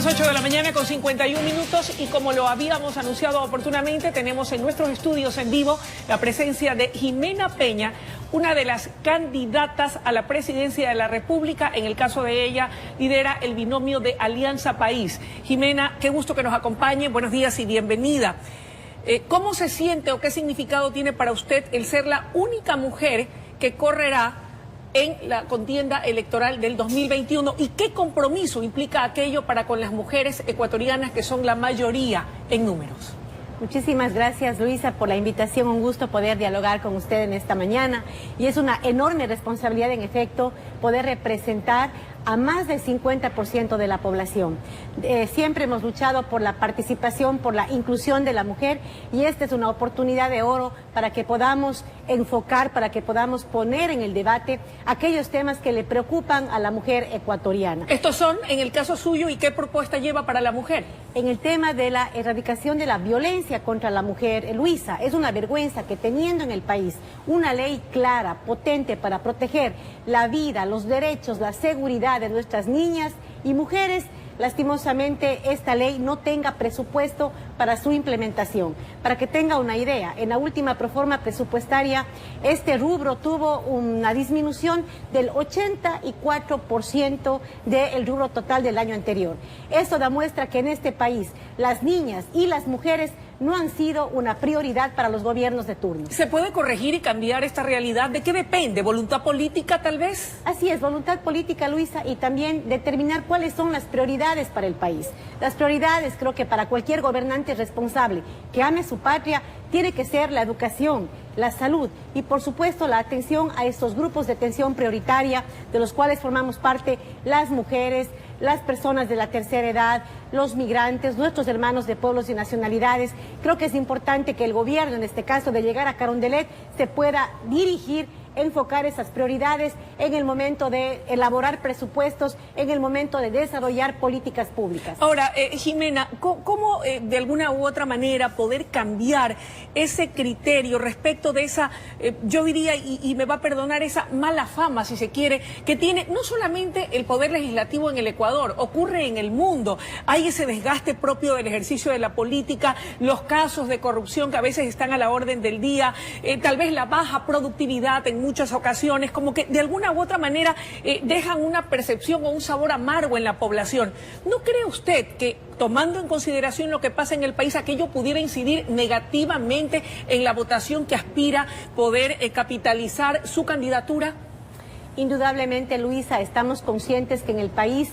las 8 de la mañana con 51 minutos y como lo habíamos anunciado oportunamente, tenemos en nuestros estudios en vivo la presencia de Ximena Peña, una de las candidatas a la presidencia de la República. En el caso de ella, lidera el binomio de Alianza País. Ximena, qué gusto que nos acompañe. Buenos días y bienvenida. ¿Cómo se siente o qué significado tiene para usted el ser la única mujer que correrá en la contienda electoral del 2021 y qué compromiso implica aquello para con las mujeres ecuatorianas que son la mayoría en números? Muchísimas gracias, Luisa, por la invitación. Un gusto poder dialogar con usted en esta mañana. Y es una enorme responsabilidad, en efecto, poder representar a más del 50% de la población. Siempre hemos luchado por la participación, por la inclusión de la mujer, y esta es una oportunidad de oro para que podamos enfocar, para que podamos poner en el debate aquellos temas que le preocupan a la mujer ecuatoriana. Estos son, en el caso suyo, ¿y qué propuesta lleva para la mujer? En el tema de la erradicación de la violencia contra la mujer, Luisa, es una vergüenza que teniendo en el país una ley clara, potente para proteger la vida, los derechos, la seguridad de nuestras niñas y mujeres, lastimosamente esta ley no tenga presupuesto para su implementación. Para que tenga una idea, en la última proforma presupuestaria este rubro tuvo una disminución del 84% del rubro total del año anterior. Eso da muestra que en este país las niñas y las mujeres no han sido una prioridad para los gobiernos de turno. ¿Se puede corregir y cambiar esta realidad? ¿De qué depende? ¿Voluntad política tal vez? Así es, voluntad política, Luisa, y también determinar cuáles son las prioridades para el país. Las prioridades, creo que para cualquier gobernante responsable que ame su patria, tiene que ser la educación, la salud y, por supuesto, la atención a estos grupos de atención prioritaria, de los cuales formamos parte las mujeres, las personas de la tercera edad, los migrantes, nuestros hermanos de pueblos y nacionalidades. Creo que es importante que el gobierno, en este caso de llegar a Carondelet, se pueda dirigir, enfocar esas prioridades en el momento de elaborar presupuestos, en el momento de desarrollar políticas públicas. Ahora, Ximena, ¿cómo de alguna u otra manera poder cambiar ese criterio respecto de esa, yo diría, y me va a perdonar, esa mala fama, si se quiere, que tiene no solamente el poder legislativo en el Ecuador, ocurre en el mundo? Hay ese desgaste propio del ejercicio de la política, los casos de corrupción que a veces están a la orden del día, tal vez la baja productividad en muchas ocasiones, como que de alguna u otra manera dejan una percepción o un sabor amargo en la población. ¿No cree usted que, tomando en consideración lo que pasa en el país, aquello pudiera incidir negativamente en la votación que aspira poder capitalizar su candidatura? Indudablemente, Luisa, estamos conscientes que en el país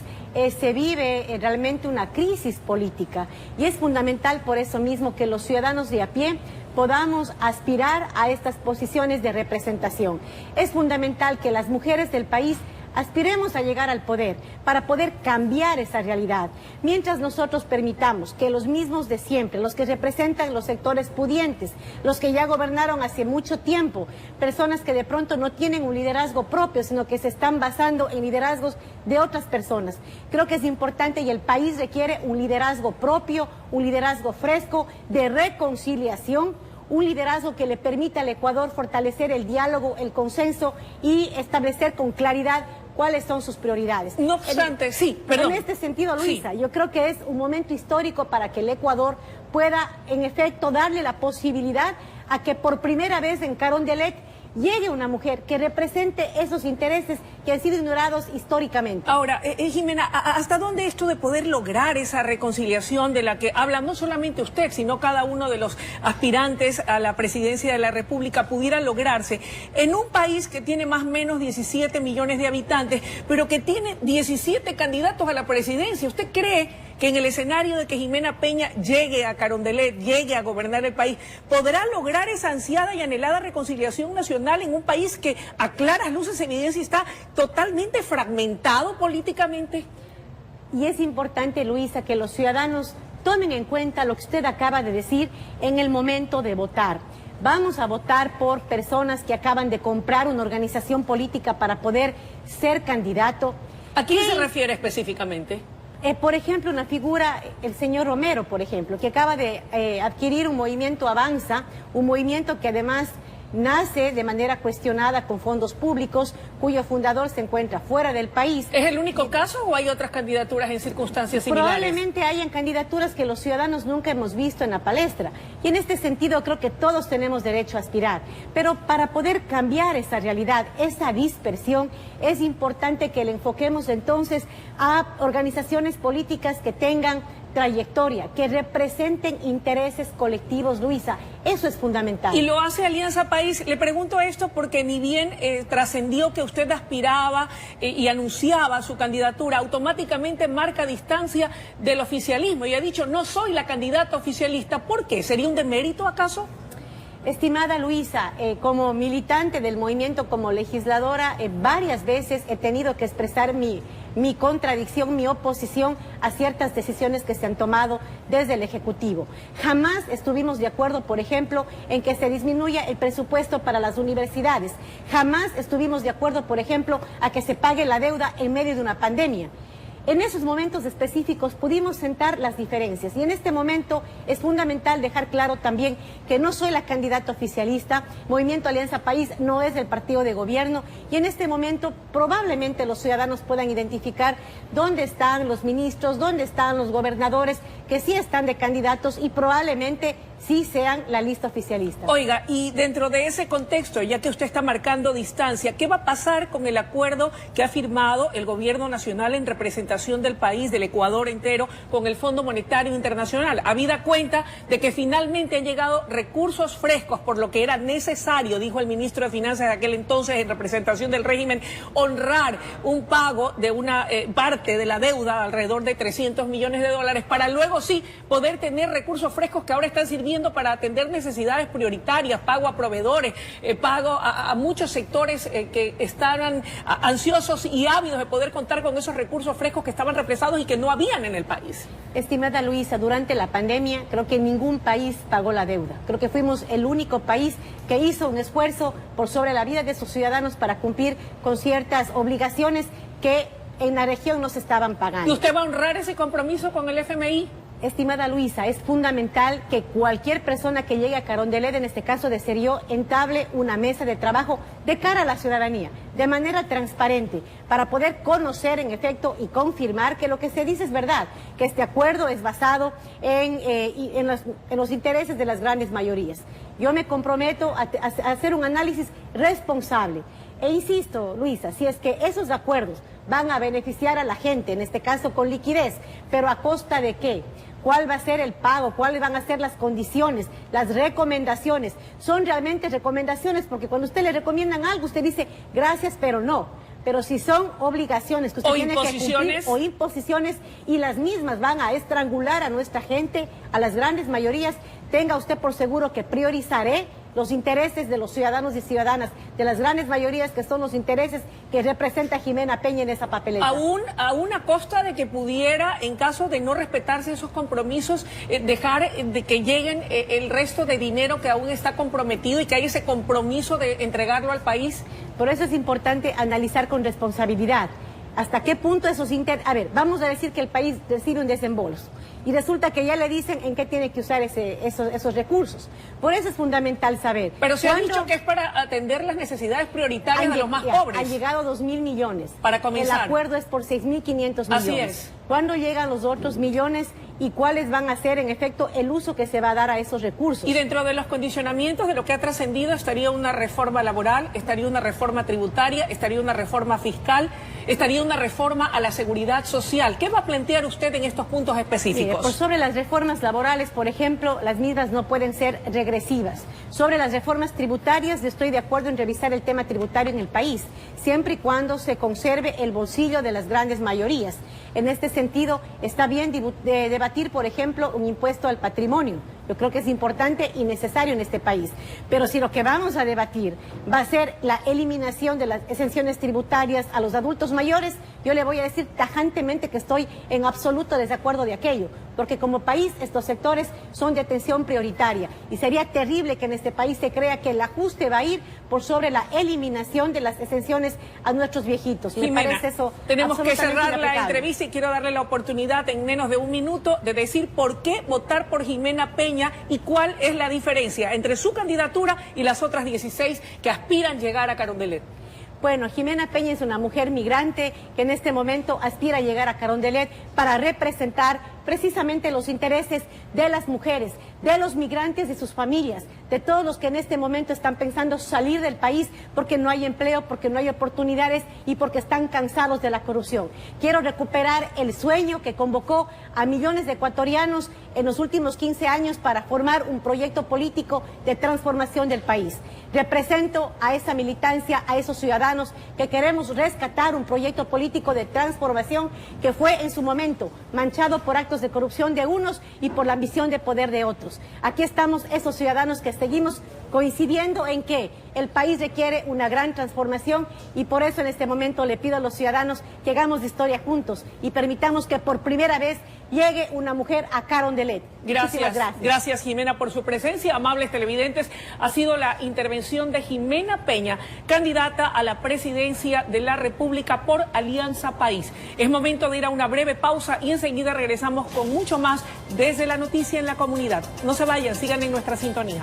se vive realmente una crisis política y es fundamental por eso mismo que los ciudadanos de a pie podamos aspirar a estas posiciones de representación. Es fundamental que las mujeres del país aspiremos a llegar al poder para poder cambiar esa realidad. Mientras nosotros permitamos que los mismos de siempre, los que representan los sectores pudientes, los que ya gobernaron hace mucho tiempo, personas que de pronto no tienen un liderazgo propio, sino que se están basando en liderazgos de otras personas. Creo que es importante y el país requiere un liderazgo propio, un liderazgo fresco, de reconciliación, un liderazgo que le permita al Ecuador fortalecer el diálogo, el consenso y establecer con claridad cuáles son sus prioridades. No obstante, sí, perdón. En este sentido, Luisa, sí, yo creo que es un momento histórico para que el Ecuador pueda, en efecto, darle la posibilidad a que por primera vez en Carondelet llegue una mujer que represente esos intereses que han sido ignorados históricamente. Ahora, Ximena, ¿hasta dónde esto de poder lograr esa reconciliación de la que habla no solamente usted, sino cada uno de los aspirantes a la presidencia de la República pudiera lograrse en un país que tiene más o menos 17 millones de habitantes, pero que tiene 17 candidatos a la presidencia? ¿Usted cree que en el escenario de que Ximena Peña llegue a Carondelet, llegue a gobernar el país, podrá lograr esa ansiada y anhelada reconciliación nacional en un país que a claras luces evidencia está totalmente fragmentado políticamente? Y es importante, Luisa, que los ciudadanos tomen en cuenta lo que usted acaba de decir en el momento de votar. Vamos a votar por personas que acaban de comprar una organización política para poder ser candidato. ¿A quién se refiere específicamente? Por ejemplo, una figura, el señor Romero, por ejemplo, que acaba de adquirir un movimiento Avanza, un movimiento que además nace de manera cuestionada con fondos públicos, cuyo fundador se encuentra fuera del país. ¿Es el único caso o hay otras candidaturas en circunstancias similares? Probablemente hayan candidaturas que los ciudadanos nunca hemos visto en la palestra. Y en este sentido creo que todos tenemos derecho a aspirar. Pero para poder cambiar esa realidad, esa dispersión, es importante que le enfoquemos entonces a organizaciones políticas que tengan trayectoria, que representen intereses colectivos, Luisa. Eso es fundamental. Y lo hace Alianza País. Le pregunto esto porque ni bien trascendió que usted aspiraba y anunciaba su candidatura, automáticamente marca distancia del oficialismo y ha dicho, no soy la candidata oficialista. ¿Por qué? ¿Sería un demérito acaso? Estimada Luisa, como militante del movimiento, como legisladora, varias veces he tenido que expresar mi contradicción, mi oposición a ciertas decisiones que se han tomado desde el Ejecutivo. Jamás estuvimos de acuerdo, por ejemplo, en que se disminuya el presupuesto para las universidades. Jamás estuvimos de acuerdo, por ejemplo, a que se pague la deuda en medio de una pandemia. En esos momentos específicos pudimos sentar las diferencias y en este momento es fundamental dejar claro también que no soy la candidata oficialista, Movimiento Alianza País no es el partido de gobierno y en este momento probablemente los ciudadanos puedan identificar dónde están los ministros, dónde están los gobernadores que sí están de candidatos y probablemente sí sean la lista oficialista. Oiga, y dentro de ese contexto, ya que usted está marcando distancia, ¿qué va a pasar con el acuerdo que ha firmado el gobierno nacional en representación del país, del Ecuador entero, con el Fondo Monetario Internacional? Habida cuenta de que finalmente han llegado recursos frescos, por lo que era necesario, dijo el ministro de Finanzas de aquel entonces en representación del régimen, honrar un pago de una parte de la deuda, alrededor de 300 millones de dólares, para luego sí poder tener recursos frescos que ahora están sirviendo para atender necesidades prioritarias, pago a proveedores, pago a muchos sectores que estaban ansiosos y ávidos de poder contar con esos recursos frescos que estaban represados y que no habían en el país. Estimada Luisa, durante la pandemia creo que ningún país pagó la deuda. Creo que fuimos el único país que hizo un esfuerzo por sobre la vida de sus ciudadanos para cumplir con ciertas obligaciones que en la región no se estaban pagando. ¿Y usted va a honrar ese compromiso con el FMI? Estimada Luisa, es fundamental que cualquier persona que llegue a Carondelet, en este caso de Serió, entable una mesa de trabajo de cara a la ciudadanía, de manera transparente, para poder conocer en efecto y confirmar que lo que se dice es verdad, que este acuerdo es basado en los intereses de las grandes mayorías. Yo me comprometo a hacer un análisis responsable. E insisto, Luisa, si es que esos acuerdos van a beneficiar a la gente, en este caso con liquidez, pero ¿a costa de qué? ¿Cuál va a ser el pago? ¿Cuáles van a ser las condiciones? Las recomendaciones. Son realmente recomendaciones porque cuando usted le recomiendan algo, usted dice gracias, pero no. Pero si son obligaciones que usted tiene que cumplir o imposiciones y las mismas van a estrangular a nuestra gente, a las grandes mayorías, tenga usted por seguro que priorizaré los intereses de los ciudadanos y ciudadanas, de las grandes mayorías que son los intereses que representa Jimena Peña en esa papeleta. Aún a costa de que pudiera, en caso de no respetarse esos compromisos, dejar de que lleguen el resto de dinero que aún está comprometido y que hay ese compromiso de entregarlo al país. Por eso es importante analizar con responsabilidad. ¿Hasta qué punto esos A ver, vamos a decir que el país recibe un desembolso y resulta que ya le dicen en qué tiene que usar esos recursos. Por eso es fundamental saber. Pero se ha dicho que es para atender las necesidades prioritarias de los más pobres. Han llegado 2.000 millones. Para comenzar. El acuerdo es por 6.500 millones. Así es. ¿Cuándo llegan los otros millones y cuáles van a ser, en efecto, el uso que se va a dar a esos recursos? Y dentro de los condicionamientos de lo que ha trascendido estaría una reforma laboral, estaría una reforma tributaria, estaría una reforma fiscal, estaría una reforma a la seguridad social. ¿Qué va a plantear usted en estos puntos específicos? Pues sobre las reformas laborales, por ejemplo, las mismas no pueden ser regresivas. Sobre las reformas tributarias, estoy de acuerdo en revisar el tema tributario en el país, siempre y cuando se conserve el bolsillo de las grandes mayorías. En este sentido, está bien debatir, por ejemplo, un impuesto al patrimonio. Yo creo que es importante y necesario en este país. Pero si lo que vamos a debatir va a ser la eliminación de las exenciones tributarias a los adultos mayores, yo le voy a decir tajantemente que estoy en absoluto desacuerdo de aquello. porque como país estos sectores son de atención prioritaria y sería terrible que en este país se crea que el ajuste va a ir por sobre la eliminación de las exenciones a nuestros viejitos. Jimena, me parece eso tenemos que cerrar la inapplicable. entrevista y quiero darle la oportunidad en menos de un minuto de decir por qué votar por Jimena Peña y cuál es la diferencia entre su candidatura y las otras 16 que aspiran llegar a Carondelet. Bueno, Jimena Peña es una mujer migrante que en este momento aspira a llegar a Carondelet para representar precisamente los intereses de las mujeres, de los migrantes y sus familias, de todos los que en este momento están pensando salir del país porque no hay empleo, porque no hay oportunidades y porque están cansados de la corrupción. Quiero recuperar el sueño que convocó a millones de ecuatorianos en los últimos 15 años para formar un proyecto político de transformación del país. Represento a esa militancia, a esos ciudadanos que queremos rescatar un proyecto político de transformación que fue en su momento manchado por actos de corrupción de unos y por la ambición de poder de otros. Aquí estamos esos ciudadanos que seguimos coincidiendo en que el país requiere una gran transformación y por eso en este momento le pido a los ciudadanos que hagamos historia juntos y permitamos que por primera vez llegue una mujer a Carondelet. Gracias. Gracias Jimena por su presencia. Amables televidentes, ha sido la intervención de Jimena Peña, candidata a la presidencia de la República por Alianza País. Es momento de ir a una breve pausa y enseguida regresamos con mucho más desde la noticia en la comunidad. No se vayan, sigan en nuestra sintonía.